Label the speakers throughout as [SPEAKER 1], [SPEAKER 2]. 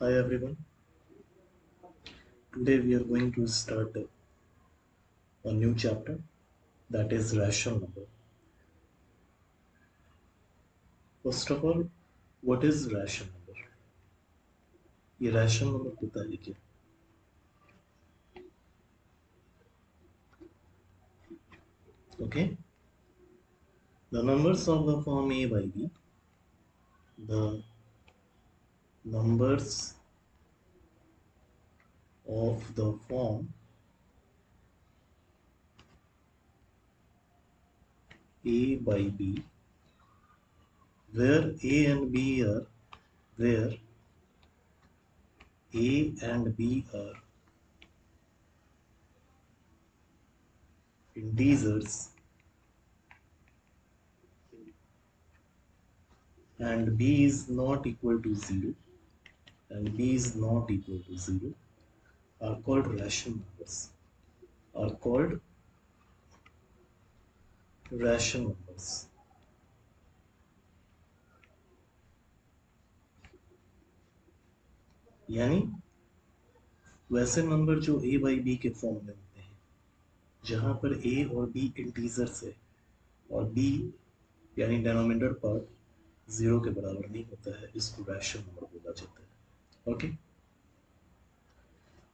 [SPEAKER 1] Hi everyone. Today we are going to start a new chapter, that is rational number. First of all, what is rational number? ये rational number होता है क्या? Okay. The numbers of the form a by b. The numbers of the form a by b, where a and b are where a and b are integers and b is not equal to 0 and b is not equal to 0 are called rational numbers. Are called rational numbers. यानी वैसे number जो a by b के form में होते हैं, जहां पर a और b इंटीजर्स है और b यानी डिनोमिनेटर पार्ट 0 के बराबर नहीं होता है, इसको रैशनल नंबर बोला जाता है. ओके.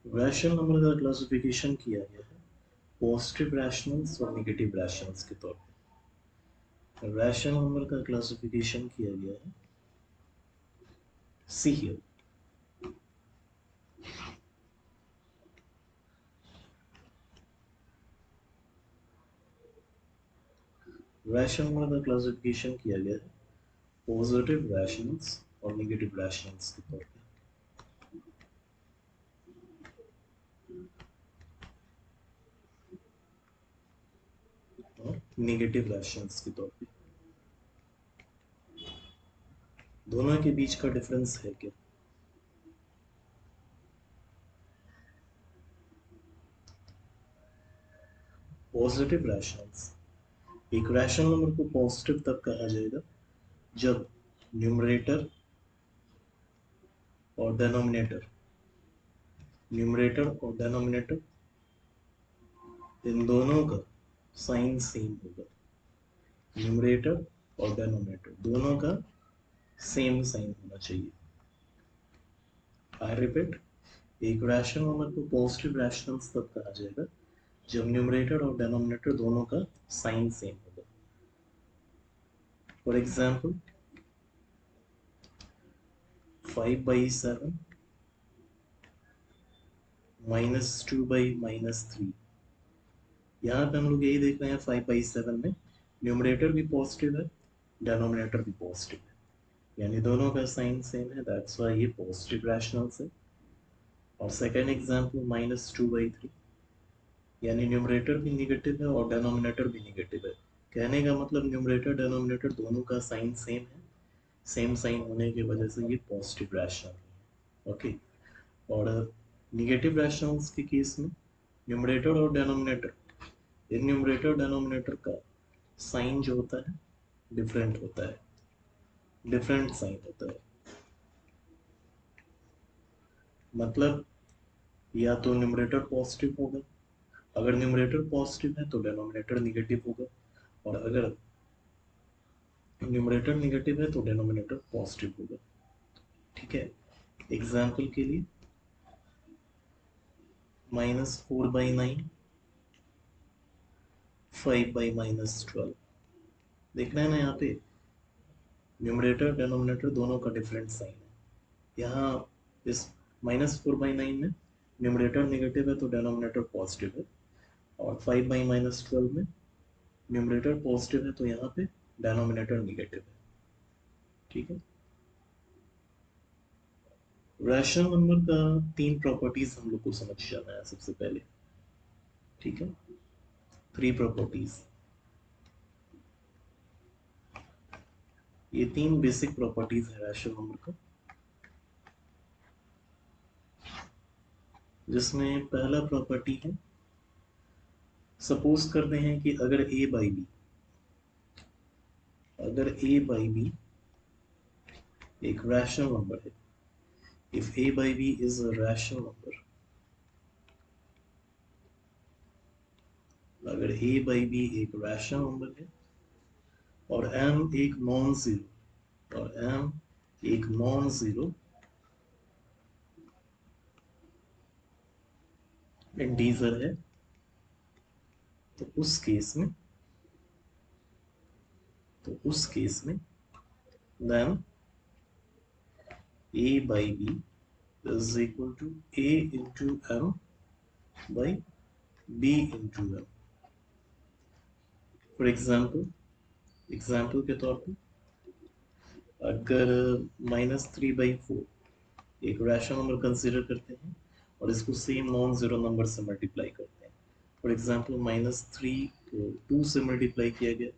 [SPEAKER 1] रैशनल नंबर का क्लासिफिकेशन किया गया है पॉजिटिव रैशनल्स और नेगेटिव रैशनल्स के तौर पे. रैशनल नंबर का क्लासिफिकेशन किया गया है, सी हियर. रैशनल नंबर का क्लासिफिकेशन किया गया है पॉजिटिव रैशनल्स और नेगेटिव रैशनल्स के तौर पे. और नेगेटिव रैशनल्स के तौर पे. दोनों के बीच का डिफरेंस है क्या? Positive rationals. एक रैशनल नंबर को पॉजिटिव तब कहा जाएगा जब न्यूमरेटर और डेनोमिनेटर इन दोनों का साइन सेम होगा. न्यूमरेटर और डेनोमिनेटर दोनों का सेम साइन होना चाहिए. आई रिपीट, एक रैशनल नंबर को पॉजिटिव रैशनल्स तब कहा जाएगा जब न्यूमरेटर और डेनोमिनेटर दोनों का साइन सेम होगा. For example 5/7 -2/-3. यहाँ पे हम लोग यही देख रहे हैं 5/7 में न्यूमरेटर भी पॉजिटिव है, डेनोमिनेटर भी पॉजिटिव है, यानी दोनों का साइन सेम है, दैट्स व्हाई ये पॉजिटिव रैशनल्स है. और सेकेंड एग्जाम्पल -2/3, यानी न्यूमरेटर भी निगेटिव है और डेनोमिनेटर भी निगेटिव है. कहने का मतलब न्यूमरेटर डेनोमिनेटर दोनों का साइन सेम है, सेम साइन होने की वजह से ये पॉजिटिव रैशनल है. ओके. और निगेटिव रैशनल्स के केस में न्यूमरेटर और डेनोमिनेटर, इन न्यूमरेटर डेनोमिनेटर का साइन जो होता है डिफरेंट होता है, डिफरेंट साइन होता है. मतलब या तो न्यूमरेटर पॉजिटिव होगा, अगर न्यूमरेटर पॉजिटिव है तो डेनोमिनेटर निगेटिव होगा, और अगर न्यूमरेटर निगेटिव है तो डेनोमिनेटर पॉजिटिव होगा. ठीक है. एग्जाम्पल के लिए -4/9 5/-12. देखना है ना, यहाँ पे न्यूमरेटर डेनोमिनेटर दोनों का डिफरेंट साइन है. यहाँ इस -4/9 में न्यूमरेटर नेगेटिव है तो डेनोमिनेटर पॉजिटिव है, और 5/-12 में न्यूमरेटर पॉजिटिव है तो यहाँ पे डेनोमिनेटर नेगेटिव है. ठीक है. रैशनल नंबर का 3 प्रॉपर्टीज हम लोग को समझ जाना है सबसे पहले. ठीक है. 3 प्रॉपर्टीज. ये 3 बेसिक प्रॉपर्टीज है रैशनल नंबर का, जिसमें पहला प्रॉपर्टी है, सपोज करते हैं कि अगर a बाई बी एक रैशनल नंबर है, if a by b is a rational number, अगर a by b एक rational number है और m एक नॉन जीरो इंटीजर है, तो उस केस में then a by b is equal to a into m by b into m. For example के तौर पे अगर -3/4 एक रैशनल नंबर कंसीडर करते हैं और इसको सेम नॉन जीरो नंबर से मल्टीप्लाई करते हैं, फॉर एग्जाम्पल -3 को 2 से मल्टीप्लाई किया गया,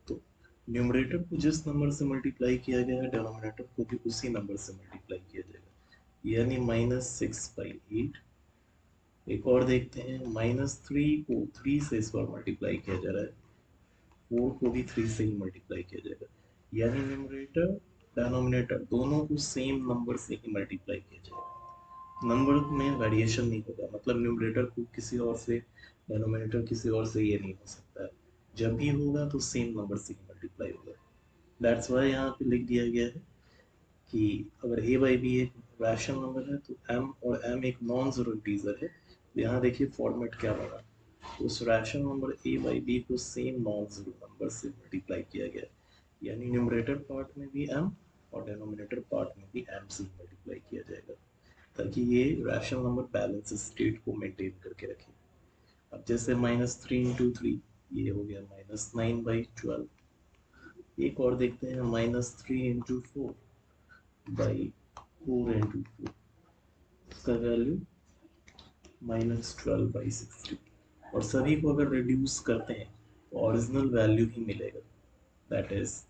[SPEAKER 1] तो न्यूमरेटर को जिस नंबर से मल्टीप्लाई किया गया है डिनोमिनेटर को भी उसी नंबर से मल्टीप्लाई किया जाएगा, यानी -6/8। एक और देखते हैं, -3 को 3 से इस बार मल्टीप्लाई किया जा रहा है, 4 को भी 3 से ही मल्टीप्लाई किया जाएगा, यानी न्यूमरेटर डिनोमिनेटर दोनों को सेम नंबर से ही मल्टीप्लाई किया जाएगा। नंबर में वेरिएशन नहीं होगा, मतलब न्यूमरेटर को किसी और से, डिनोमिनेटर किसी और से ये नहीं हो सकता है, जब भी होगा तो सेम नंबर से ही मल्टीप्लाई होगा। दैट्स वाई यहाँ पे लिख दिया गया है कि अगर a बाई बी एक रैशनल नंबर है तो m और m एक नॉन जीरो इंटीजर है। यहाँ देखिए फॉर्मेट क्या बना, उस rational number a by B को सेम नॉन जीरो नंबर से मल्टीप्लाई किया गया, यानी न्यूमरेटर पार्ट में भी m और डिनोमिनेटर पार्ट में भी m से मल्टीप्लाई किया जाएगा, ताकि ये रैशनल नंबर बैलेंस स्टेट को मेंटेन करके रखे। अब जैसे -3 इंटू 3 ये हो गया -9/12। एक और देखते हैं, -3 इंटू 4 बाई 4 इंटू 4, इसका वैल्यू -12/60। और सभी को अगर रिड्यूस करते हैं तो ओरिजिनल वैल्यू ही मिलेगा, दैट इज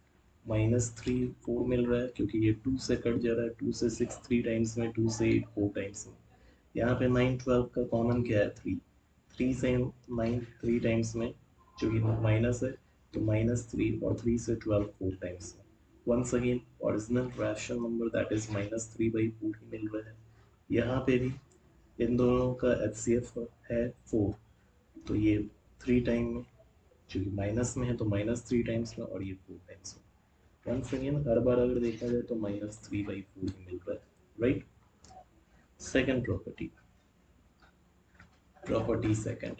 [SPEAKER 1] -3 4 मिल रहा है क्योंकि ये 2 से कट जा रहा है, 2 से 6 3 टाइम्स में, 2 से 8 4 टाइम्स में। यहाँ पे 9 12 का कॉमन क्या है, 3 से 9 3 टाइम्स में, जो कि माइनस है तो -3, और 3 से 12 4 टाइम्स में। Once again original rational number that is -3/4 ही मिल रहा है। यहाँ पे भी इन दोनों का HCF है 4, तो ये 3 टाइम में, क्योंकि माइनस में है तो -3 टाइम्स में, और ये 4 टाइम्स में। वंस अगेन हर बार अगर देखा जाए तो -3/4 ही मिल रहा है, राइट। सेकेंड प्रॉपर्टी सेकेंड,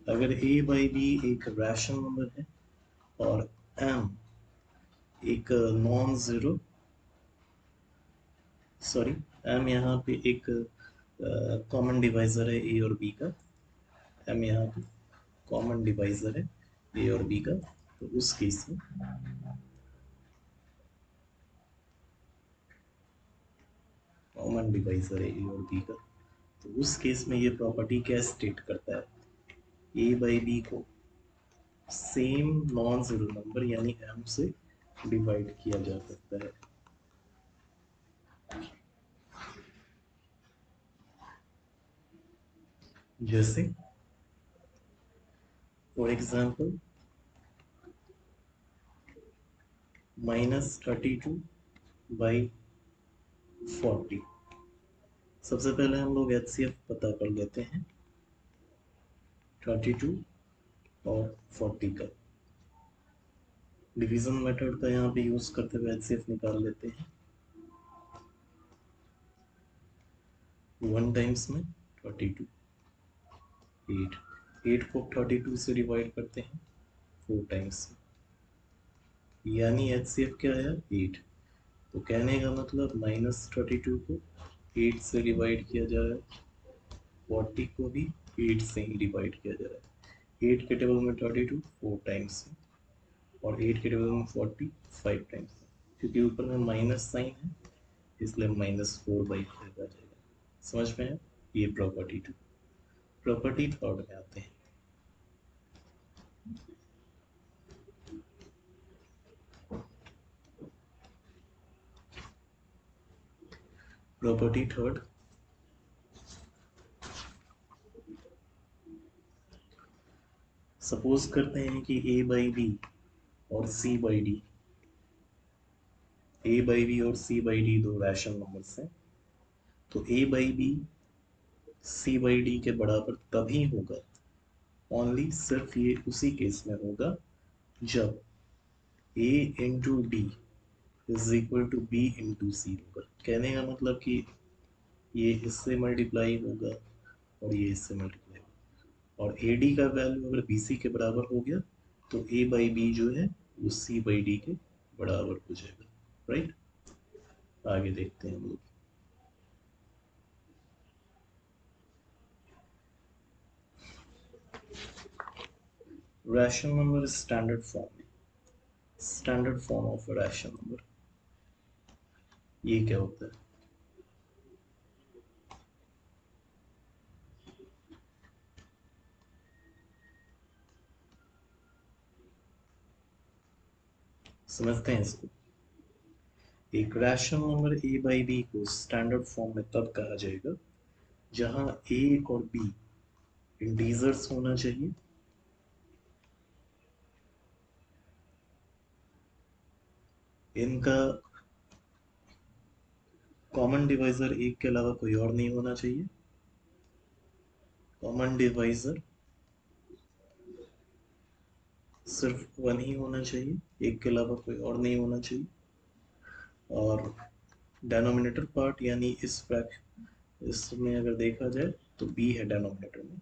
[SPEAKER 1] अगर a बाई बी एक रैशनल नंबर है और m एक नॉन जीरो, सॉरी m यहाँ पे एक कॉमन डिवाइजर है a और b का, m यहाँ पे कॉमन डिवाइजर है a और b का, तो उस केस में कॉमन डिवाइजर है a और b का, तो उस केस में ये प्रॉपर्टी क्या स्टेट करता है, a बाई बी को सेम नॉन जीरो नंबर यानी m से डिवाइड किया जा सकता है। जैसे फॉर एग्जाम्पल -32/40, सबसे पहले हम लोग HCF पता कर लेते हैं 32 और 40 का, डिवीजन मेथड का यहाँ पे यूज करते हुए HCF निकाल लेते हैं। 1 टाइम्स में 32, 8 को 32 से डिवाइड करते हैं 4 टाइम्स, यानी HCF क्या है 8। तो कहने का मतलब -32 को 8 से डिवाइड किया जा रहा है, 40 को भी 8 से ही डिवाइड किया जा रहा है। 8 के टेबल में 32 4 टाइम्स में, और 8 के टेबल में 40 5 टाइम्स में, क्योंकि ऊपर में माइनस साइन है इसलिए -4/5 आ जाएगा। समझ में है, ये प्रॉपर्टी 2। प्रॉपर्टी थर्ड में आते हैं, प्रॉपर्टी थर्ड, सपोज करते हैं कि a बाई बी और C by D, A by B और सी बाई डी दो रैशनल नंबर्स हैं, तो A by B C by D के बराबर तभी होगा, ओनली सिर्फ ये उसी केस में होगा जब A into D is equal to B into C होगा। कहने का मतलब कि ये इससे मल्टीप्लाई होगा और ये इससे मल्टीप्लाई होगा, और ए डी का वैल्यू अगर बी सी के बराबर हो गया तो ए बाई बी जो है वो सी बाई डी के बराबर हो जाएगा, राइट। आगे देखते हैं हम लोग। Rational number standard form, standard form of rational number, ये क्या होता है? समझते हैं इसको। एक rational number A by B को स्टैंडर्ड फॉर्म में तब कहा जाएगा जहां ए और बी इंटीजर्स होना चाहिए, इनका कॉमन डिवाइजर एक के अलावा कोई और नहीं होना चाहिए, कॉमन डिवाइजर सिर्फ वन ही होना चाहिए, एक के अलावा कोई और नहीं होना चाहिए, और डेनोमिनेटर पार्ट यानी इस फ्रैक्शन, इसमें अगर देखा जाए तो बी है डेनोमिनेटर में,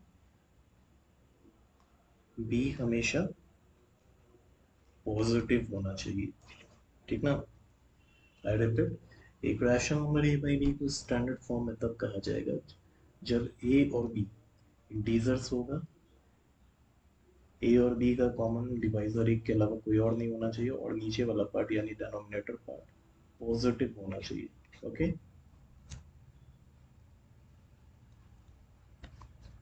[SPEAKER 1] बी हमेशा पॉजिटिव होना चाहिए, ठीक ना। आई रिपीट, एक rational number A by B को स्टैंडर्ड फॉर्म में तब कहा जाएगा जब ए और बी इंटीजर्स होगा, ए और बी का कॉमन डिवाइजर एक के अलावा कोई और नहीं होना चाहिए, और नीचे वाला पार्ट यानी डिनोमिनेटर पार्ट पॉजिटिव होना चाहिए, ओके।